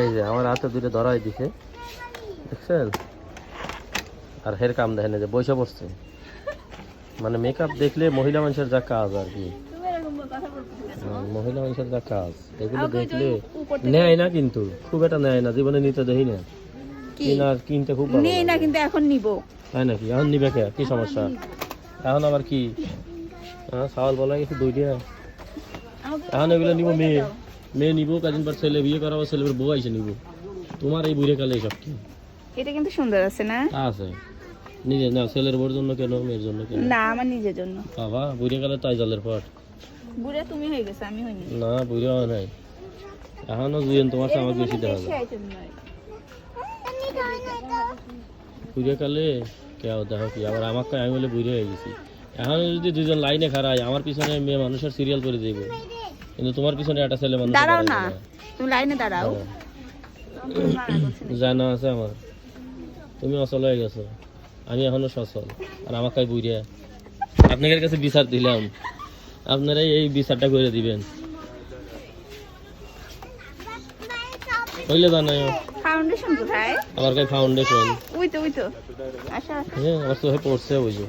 এই যে আমার হাতে দুটো ধরাই দিছে, দেখছেন? আর হের কাম দেখেন যে বৈশা পড়ছে, মানে মেকআপ দেখলে মহিলা মানুষের যা কাজ আর কি, মহিলা মানুষের যা কাজ এগুলো দেখলে নেয় না, কিন্তু খুব একটা নেয় না, জীবনে নিতে দেখি না। কিনতে খুব ভালো নেই না, কিন্তু এখন নিব। তাই নাকি? এখন নিবে কে? কি সমস্যা এখন আবার? কি চাওয়াল বলা গেছে দুইটা, এখন এগুলো নিব। মেয়ে নিব কদিন পর, ছেলে বিয়ে করাবো, ছেলের বউ আইসে নিব। তোমার এই বুড়ে কালে সব কি? এটা কিন্তু সুন্দর আছে না? আছে নিজে না, ছেলের বউর জন্য কেন, মেয়ের জন্য কেন? না, আমার নিজের জন্য। বাবা বুড়ে কালে তাই জলের পট। বুড়া তুমি হয়ে গেছে, আমি হইনি। না বুড়ে হয় নাই এখনো, জুয়েন তোমার চেয়ে আমার বেশি দেখা যায়। বুড়ে কালে কেউ দেখো কি আবার আমাকে, আমি বলে বুড়ে হয়ে গেছি। এখন যদি দুজন লাইনে খাড়াই, আমার পিছনে মেয়ে মানুষের সিরিয়াল করে দিব, কিন্তু তোমার পিছনে একটা ছেলে মানুষ দাঁড়াও না, তুমি লাইনে দাঁড়াও। জানা আছে আমার, তুমি অচল হয়ে গেছো, আমি এখনো সচল, আর আমাকে বুড়িয়া। আপনাদের কাছে বিচার দিলাম, আপনারাই এই বিচারটা করে দিবেন। হইলে জানাই ফাউন্ডেশন কোথায়? আমার কাছে ফাউন্ডেশন ওই তো আচ্ছা, হ্যাঁ, আমার তো পড়ছে ওই যে।